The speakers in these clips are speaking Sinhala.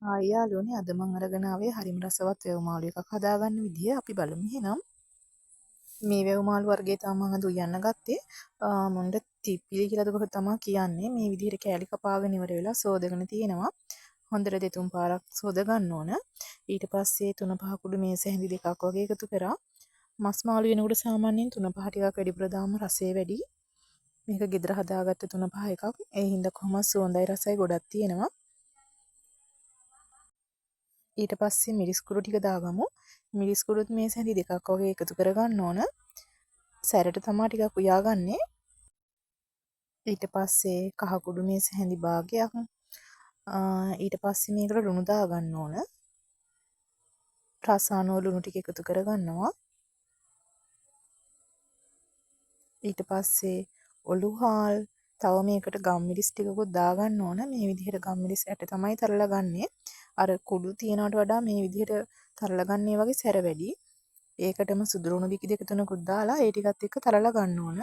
යාළුවනේ අද මම අරගෙන ආවේ හරිම රසවත් වැව් මාළු එකක් හදාගන්න විදිය අපි බලමු එහෙනම්. මේ වැව් මාළු වර්ගය තමයි මම අද උයන්න ගත්තේ. මොණ්ඩ තිප්පිලි කියලාද කොහොමද තමයි කියන්නේ. මේ විදිහට කෑලි කපාගෙන ඉවර වෙලා සෝදගෙන තියෙනවා. හොඳට දෙතුන් පාරක් සෝද ගන්න ඕන. ඊට පස්සේ 3-5 කුඩු මේස හැඳි දෙකක් වගේ එකතු කරා. මස් මාළු වෙනකොට සාමාන්‍යයෙන් 3-5 ටිකක් වැඩිපුර දාම රසය වැඩි. මේක ගෙදර හදාගත්ත 3-5 එකක්. ඒ හින්දා කොහොමද සුවඳයි රසයි ගොඩක් තියෙනවා. ඊට පස්සේ මිරිස් කුඩු ටික දාගමු. මිරිස් කුඩුත් මේ සැඳි දෙකක් වගේ එකතු කරගන්න ඕන. සැරට තමා ටිකක් උයාගන්නේ. ඊට පස්සේ කහ කුඩු මේ සැඳි භාගයක්. ඊට පස්සේ මේකට ලුණු දාගන්න ඕන. රස අනුව ලුණු ටික එකතු කරගන්නවා. ඊට පස්සේ ඔලුහාල් තව මේකට ගම්මිරිස් ටිකකුත් දාගන්න ඕන. මේ විදිහට ගම්මිරිස් ඇට තමයි තරලා ගන්නෙ. අර කුඩු තියනවට වඩා මේ විදිහට තරලා ගන්නේ වගේ සැර වැඩි. ඒකටම සුදුරුණු බිකි දෙක තුනකුත් දාලා ඒ ටිකත් එක්ක තරලා ගන්න ඕන.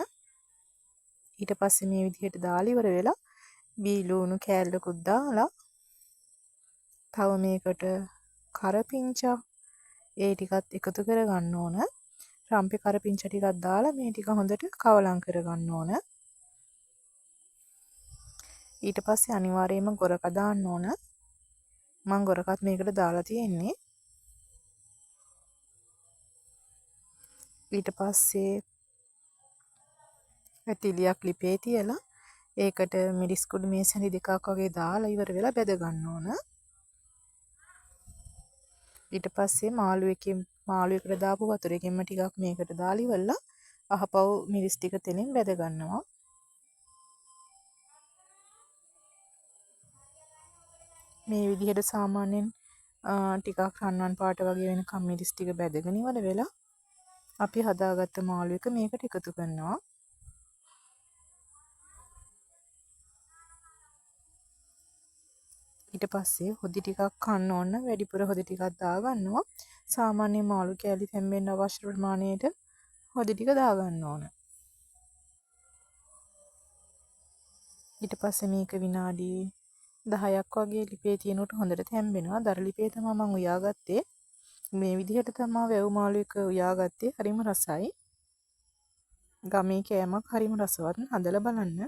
ඊට පස්සේ මේ විදිහට දාලා ඉවර වෙලා බීලුණු කෑල්ලකුත් දාලා තව මේකට කරපිංචා ඒ ටිකත් එකතු කරගන්න ඕන. රම්පේ කරපිංචා ටිකක් දාලා මේ ටික හොඳට කවලම් කරගන්න ඕන. ඊට පස්සේ අනිවාර්යයෙන්ම ගොරක දාන්න ඕන. මම ගොරකත් මේකට දාලා තියෙන්නේ. ඊට පස්සේ ඇතිලියක් ලිපේ තියලා ඒකට මිරිස් කුඩු මේ සැඳි දෙකක් වගේ දාලා ඉවර වෙලා බෙද ගන්න ඕන. ඊට පස්සේ මාළු එකට දාපු වතුරකින්ම ටිකක් මේකට දාලා ඉවරලා අහපව් මිරිස් ටික තෙලින් බෙද ගන්නවා. මේ විදිහට සාමාන්‍යයෙන් ටිකක් රන්වන් පාට වගේ වෙනකම් මිරිස් ටික බෙදගෙන ඉවර වෙලා අපි හදාගත්ත මාළු එක මේකට එකතු කරනවා. ඊට පස්සේ හොදි ටිකක් කන්න ඕන වැඩිපුර හොදි ටිකක් දාගන්නවා. සාමාන්‍ය මාළු කෑලි තැම්බෙන්න අවශ්‍ය ප්‍රමාණයට හොදි ටික දාගන්න ඕන. ඊට පස්සේ මේක විනාඩි 10ක් වගේ ලිපේ තියෙනකොට හොඳට තැම්බෙනවා. දර ලිපේ තමයි මම උයාගත්තේ. මේ විදිහට තමයි වැව් මාළු එක උයාගත්තේ. හරිම රසයි. ගමේ කෑමක් හරිම රසවත්. හදලා බලන්න.